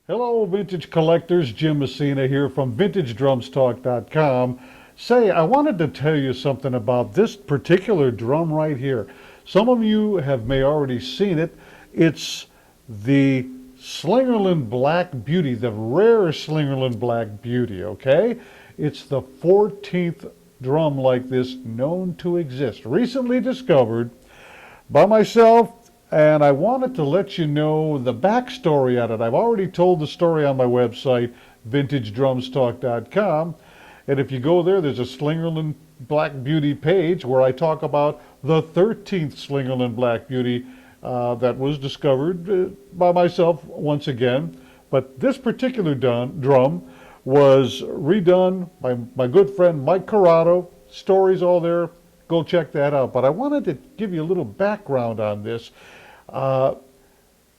Hello, vintage collectors. Jim Messina here from VintageDrumsTalk.com. Say, I wanted to tell you something about this particular drum right here. Some of you may already seen it. It's the Slingerland Black Beauty, the rare Slingerland Black Beauty, okay? It's the 14th drum like this known to exist, recently discovered by myself, and I wanted to let you know the backstory on it. I've already told the story on my website, VintageDrumsTalk.com, and if you go there, there's a Slingerland Black Beauty page where I talk about the 13th Slingerland Black Beauty that was discovered by myself once again. But this particular drum was redone by my good friend Mike Corrado. Stories all there. Go check that out. But I wanted to give you a little background on this.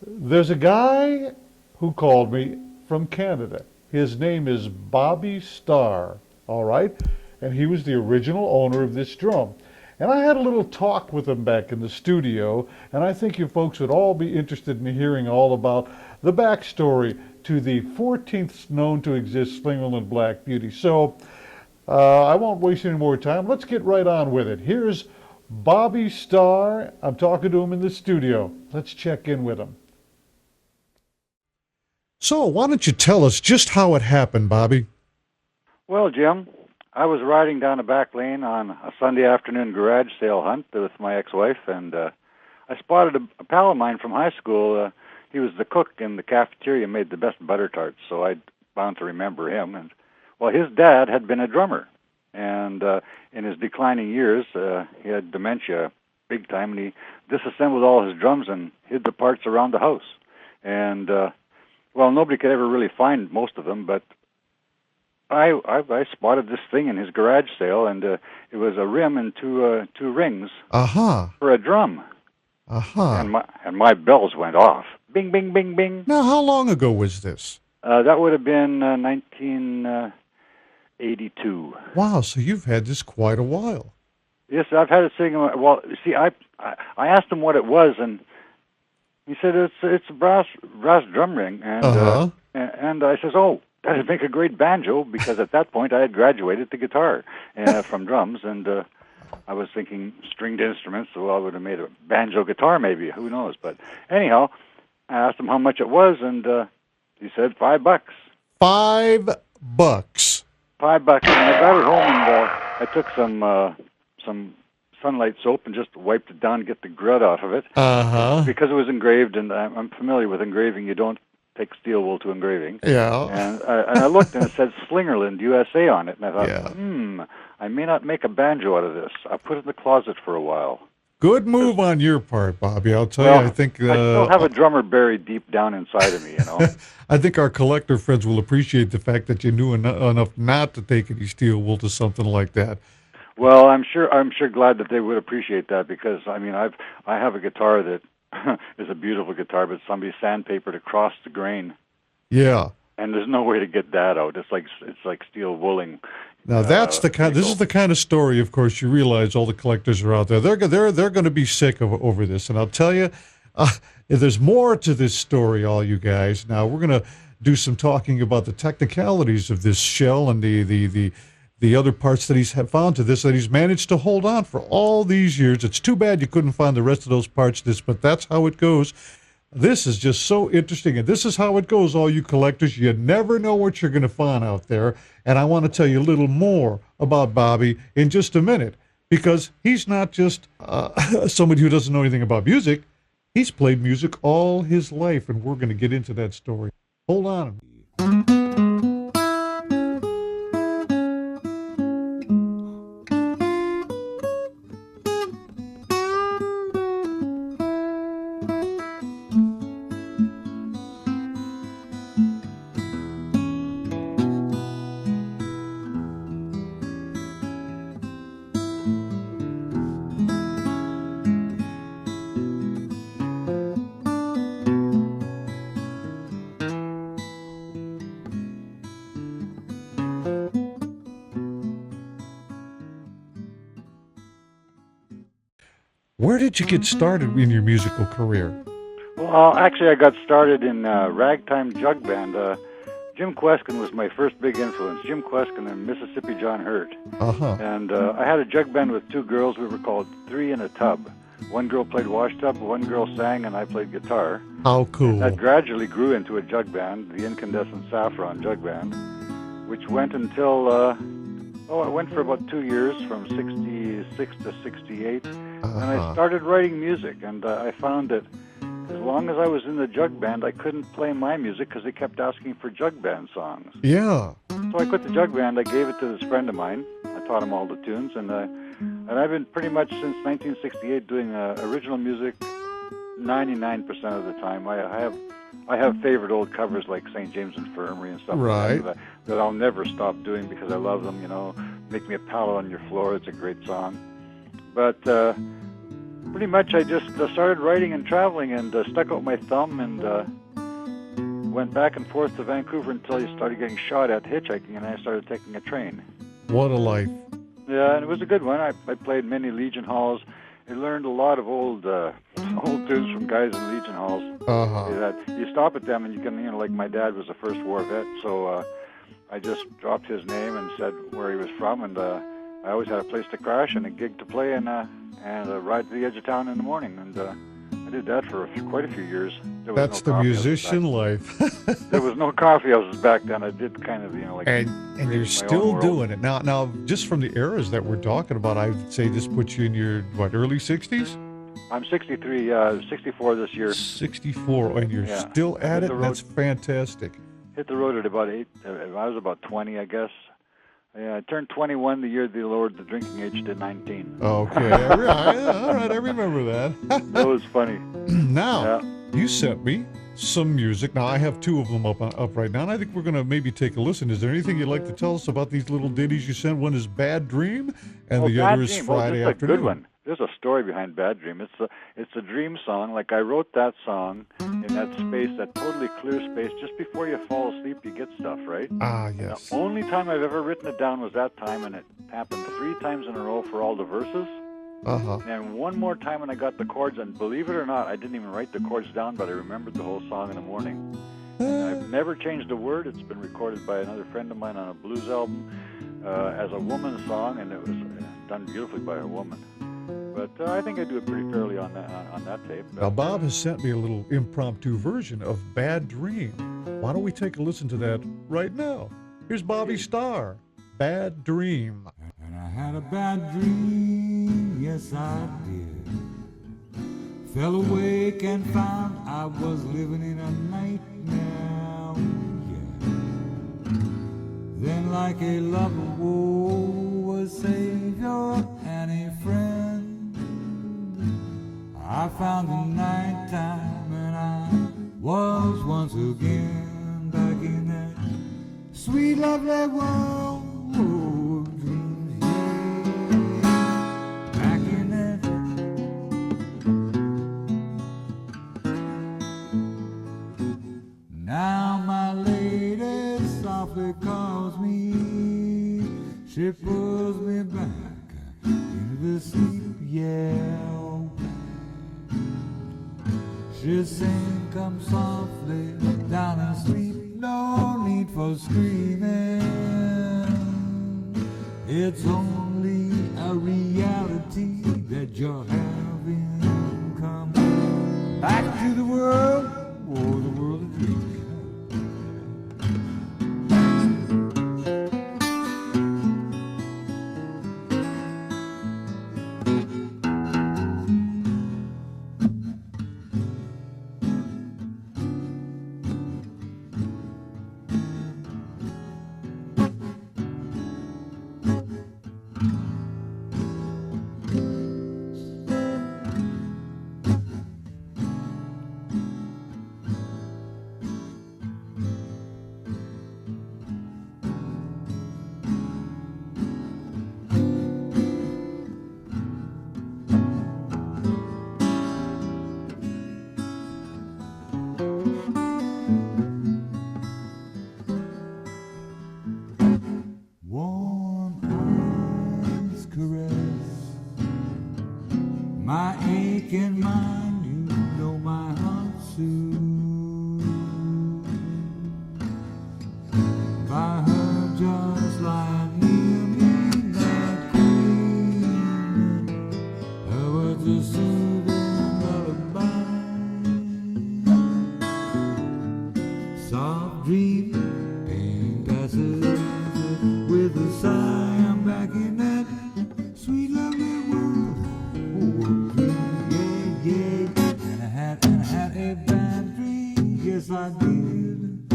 There's a guy who called me from Canada. His name is Bobby Stahr, all right? And he was the original owner of this drum. And I had a little talk with him back in the studio, and I think you folks would all be interested in hearing all about the backstory to the 14th known to exist Slingerland Black Beauty. So I won't waste any more time. Let's get right on with it. Here's Bobby Stahr. I'm talking to him in the studio. Let's check in with him. So why don't you tell us just how it happened, Bobby? Well, Jim, I was riding down a back lane on a Sunday afternoon garage sale hunt with my ex-wife, and I spotted a pal of mine from high school. He was the cook in the cafeteria, made the best butter tarts, so I bound to remember him. And well, his dad had been a drummer, and in his declining years, he had dementia big time, and he disassembled all his drums and hid the parts around the house. And well, nobody could ever really find most of them, but I spotted this thing in his garage sale, and it was a rim and two rings for a drum. And my bells went off. Bing, bing, bing, bing. Now, how long ago was this? That would have been 1982. Wow, so you've had this quite a while. Yes, I've had it sitting. Well, see, I asked him what it was, and he said it's a brass drum ring, and and I says, oh, that'd make a great banjo, because at that point I had graduated to guitar from drums, and I was thinking stringed instruments, so I would have made a banjo guitar maybe, who knows. But anyhow, I asked him how much it was, and he said $5. $5. $5. And I got it home, and I took some sunlight soap and just wiped it down to get the grit off of it. Because it was engraved, and I'm familiar with engraving. You don't take steel wool to engraving. Yeah. And I looked, and it said Slingerland, USA on it. And I thought, I may not make a banjo out of this. I put it in the closet for a while. Good move on your part, Bobby. I'll tell you, I think... I still have a drummer buried deep down inside of me, you know. I think our collector friends will appreciate the fact that you knew enough not to take any steel wool to something like that. Well, I'm sure glad that they would appreciate that, because I mean I have a guitar that is a beautiful guitar, but somebody sandpapered across the grain. Yeah. And there's no way to get that out. It's like steel wooling. Now that's the kind. This is the kind of story. Of course, you realize all the collectors are out there. They're going to be sick over this. And I'll tell you, there's more to this story, all you guys. Now we're going to do some talking about the technicalities of this shell and the other parts that he's found to this, that he's managed to hold on for all these years. It's too bad you couldn't find the rest of those parts to this, but that's how it goes. This is just so interesting, and this is how it goes, all you collectors. You never know what you're going to find out there, and I want to tell you a little more about Bobby in just a minute, because he's not just somebody who doesn't know anything about music. He's played music all his life, and we're going to get into that story. Hold on. Where did you get started in your musical career? Well, Actually, I got started in ragtime jug band. Jim Kweskin was my first big influence. Jim Kweskin and Mississippi John Hurt. Uh-huh. And I had a jug band with two girls. We were called Three in a Tub. One girl played washtub, one girl sang, and I played guitar. How cool. That gradually grew into a jug band, the Incandescent Saffron Jug Band, which went until, it went for about 2 years, from 66 to 68. And I started writing music, and I found that as long as I was in the jug band, I couldn't play my music because they kept asking for jug band songs. Yeah. So I quit the jug band. I gave it to this friend of mine. I taught him all the tunes, and I've been pretty much since 1968 doing original music 99% of the time. I have favorite old covers like St. James Infirmary and stuff like that I'll never stop doing because I love them. You know, Make Me a Pallet on Your Floor. It's a great song. But pretty much I just started writing and traveling and stuck out my thumb and went back and forth to Vancouver until I started getting shot at hitchhiking, and I started taking a train. What a life. Yeah, and it was a good one. I played many Legion halls. I learned a lot of old tunes from guys in Legion halls. That you stop at them and you can, like my dad was a first war vet, so I just dropped his name and said where he was from, and I always had a place to crash and a gig to play and ride to the edge of town in the morning, and I did that for quite a few years. That's the musician life. There was no coffee houses back then. I did kind of, And you're still doing it. Now, just from the eras that we're talking about, I'd say this puts you in your, early 60s? I'm 63, 64 this year. 64, and you're still at it? That's fantastic. Hit the road at about 8. I was about 20, I guess. Yeah, I turned 21 the year they lowered the drinking age to 19. Okay, all right, I remember that. That was funny. Now, you sent me some music. Now, I have two of them up right now, and I think we're going to maybe take a listen. Is there anything you'd like to tell us about these little ditties you sent? One is Bad Dream, and the other is Friday Afternoon. That's a good one. There's a story behind Bad Dream. It's a dream song. Like, I wrote that song in that space, that totally clear space. Just before you fall asleep, you get stuff, right? Ah, yes. The only time I've ever written it down was that time, and it happened 3 times in a row for all the verses. And one more time when I got the chords, and believe it or not, I didn't even write the chords down, but I remembered the whole song in the morning. And I've never changed a word. It's been recorded by another friend of mine on a blues album as a woman's song, and it was done beautifully by a woman. But I think I do it pretty fairly on that tape. Now, Bob has sent me a little impromptu version of Bad Dream. Why don't we take a listen to that right now? Here's Bobby Stahr, Bad Dream. And I had a bad dream, yes I did. Fell awake and found I was living in a nightmare, Then like a lover was savior and a friend, I found the nighttime and I was once again back in that sweet lovely world of dreams, back in that. Now my lady softly calls me, she pulls me back into the sleep, She sing, come softly down and sleep, no need for screaming. It's only a reality that you're having. Come back to the world, the world of dreams. My aching mind, you know my heart's soothed by her just lying near me, not queen. Her words are soothing lullaby. Soft dream, pain passes with a sigh. I'm back in that sweet lovely world. Oh, dream, yeah, yeah. And I had a bad dream. Yes, I did.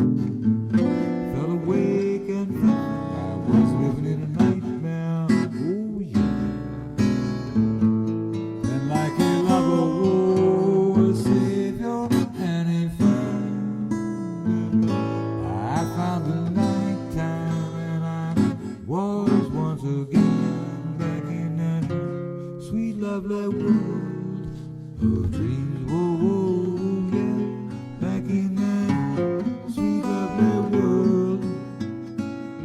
Fell awake and felt I was living in a nightmare. Oh, yeah. And like a lover, oh, a savior and a friend, I found the nighttime and I was once again back in that sweet lovely world of dreams. Whoa, whoa, yeah, back in that sweet lovely world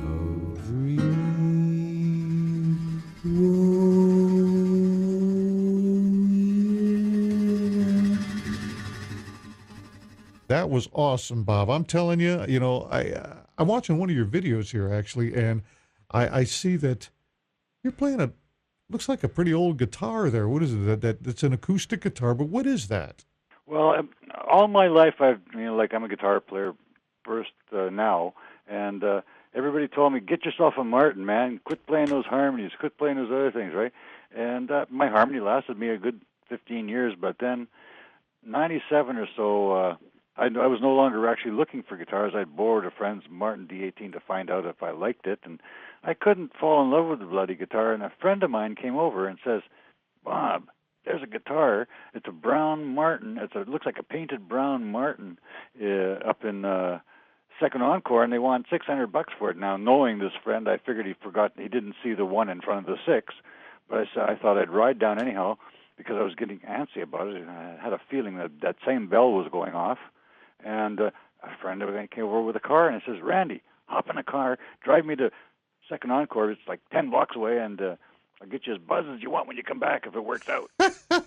of dreams. Whoa, yeah. That was awesome, Bob. I'm telling you, I'm watching one of your videos here actually, and I see that you're playing looks like a pretty old guitar there. What is it? That's an acoustic guitar, but what is that? Well, all my life I'm a guitar player first now, and everybody told me, get yourself a Martin, man. Quit playing those harmonies. Quit playing those other things, right? And my harmony lasted me a good 15 years, but then 97 or so, I was no longer actually looking for guitars. I'd borrowed a friend's Martin D18 to find out if I liked it, and I couldn't fall in love with the bloody guitar. And a friend of mine came over and says, Bob, there's a guitar. It's a brown Martin. It looks like a painted brown Martin up in Second Encore, and they want $600 for it. Now, knowing this friend, I figured he didn't see the one in front of the six, but I thought I'd ride down anyhow because I was getting antsy about it. I had a feeling that same bell was going off. And a friend of mine came over with a car, and he says, Randy, hop in a car, drive me to Second Encore. It's like 10 blocks away, and I'll get you as buzzed as you want when you come back if it works out.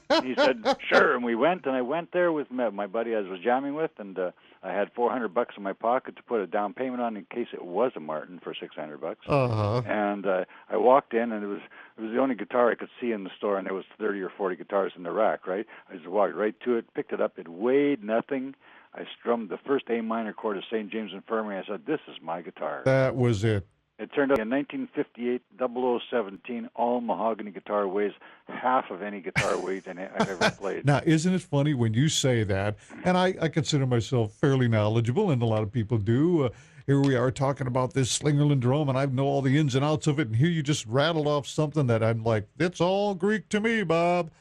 And he said, sure. And we went, and I went there with my buddy I was jamming with, and I had $400 in my pocket to put a down payment on in case it was a Martin for $600. Uh-huh. And I walked in, and it was the only guitar I could see in the store, and there was 30 or 40 guitars in the rack, right? I just walked right to it, picked it up. It weighed nothing. I strummed the first A minor chord of St. James Infirmary. I said, this is my guitar. That was it. It turned out a 1958 0017 all mahogany guitar weighs half of any guitar weight I've ever played. Now, isn't it funny when you say that? And I consider myself fairly knowledgeable, and a lot of people do. Here we are talking about this Slingerland drum, and I know all the ins and outs of it, and here you just rattled off something that I'm like, it's all Greek to me, Bob.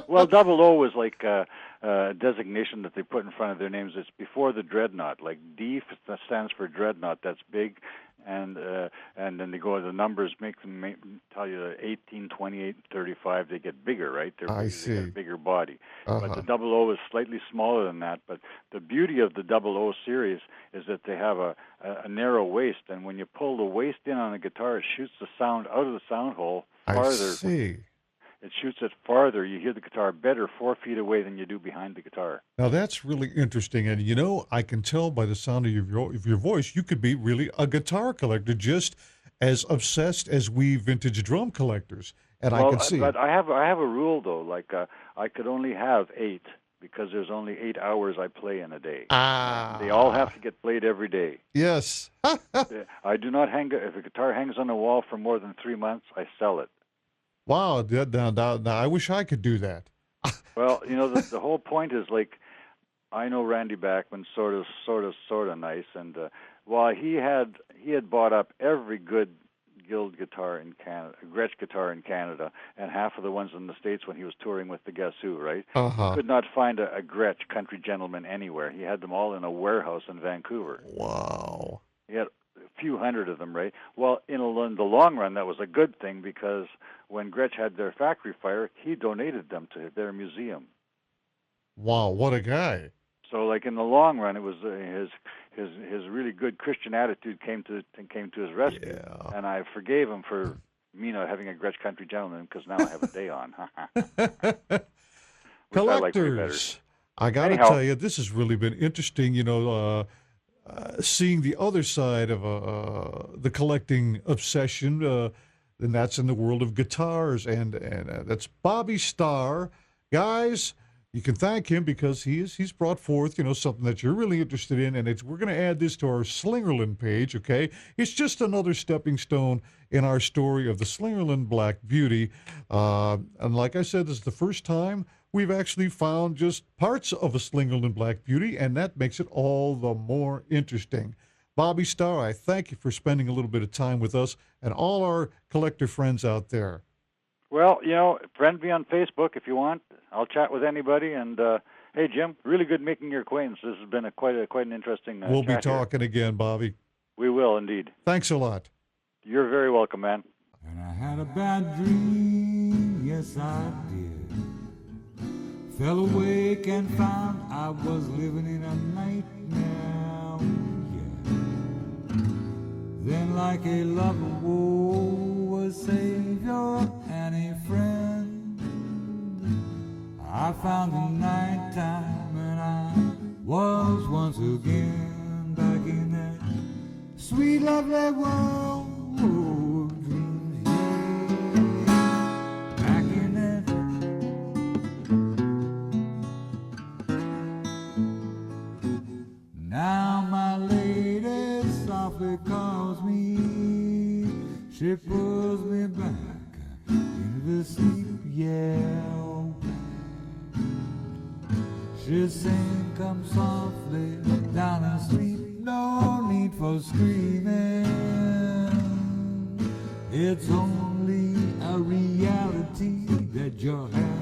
Well, 00 was like a designation that they put in front of their names. It's before the dreadnought. Like D stands for dreadnought. That's big. And then they go, the numbers make them tell you 18, 28, 35. They get bigger, right? I see. They get a bigger body. Uh-huh. But the 00 is slightly smaller than that. But the beauty of the 00 series is that they have a narrow waist, and when you pull the waist in on a guitar, it shoots the sound out of the sound hole farther. I see. It shoots it farther. You hear the guitar better 4 feet away than you do behind the guitar. Now, that's really interesting. And, I can tell by the sound of your voice, you could be really a guitar collector, just as obsessed as we vintage drum collectors. And I can see. But I have a rule, though. Like, I could only have 8 because there's only 8 hours I play in a day. They all have to get played every day. Yes. I do not if a guitar hangs on the wall for more than 3 months, I sell it. Wow. Now, I wish I could do that. Well, the whole point is, like, I know Randy Bachman, sort of nice, and while he had bought up every good Guild guitar in Canada, Gretsch guitar in Canada, and half of the ones in the States when he was touring with the Guess Who, right? Uh-huh. He could not find a Gretsch Country Gentleman anywhere. He had them all in a warehouse in Vancouver. Wow. He had a few hundred of them, right? Well, in the long run, that was a good thing because when Gretsch had their factory fire, he donated them to their museum. Wow, what a guy! So, like, in the long run, it was his really good Christian attitude came to his rescue, Yeah. and I forgave him for me not having a Gretsch Country Gentleman because now I have a day on. Collectors. I got to Anyhow. tell you, this has really been interesting. Seeing the other side of the collecting obsession, and that's in the world of guitars, and that's Bobby Stahr. Guys, you can thank him because he's brought forth something that you're really interested in, and we're going to add this to our Slingerland page. Okay, it's just another stepping stone in our story of the Slingerland Black Beauty, and like I said, this is the first time we've actually found just parts of a Slingerland Black Beauty, and that makes it all the more interesting. Bobby Stahr, I thank you for spending a little bit of time with us and all our collector friends out there. Well, friend me on Facebook if you want. I'll chat with anybody. And hey, Jim, really good making your acquaintance. This has been quite an interesting. We'll be chat talking here. again, Bobby. We will indeed. Thanks a lot. You're very welcome, man. And I had a bad dream, yes I did. Fell awake and found I was living in a nightmare, yeah. Then like a lover woe, a savior and a friend, I found the nighttime and I was once again back in that sweet lovely world of dreams, yeah. Back in that now my lady softly calls me, she pulls me back into the sleep, yeah. She sing, come softly down and sleep, no need for screaming. It's only a reality that you're having.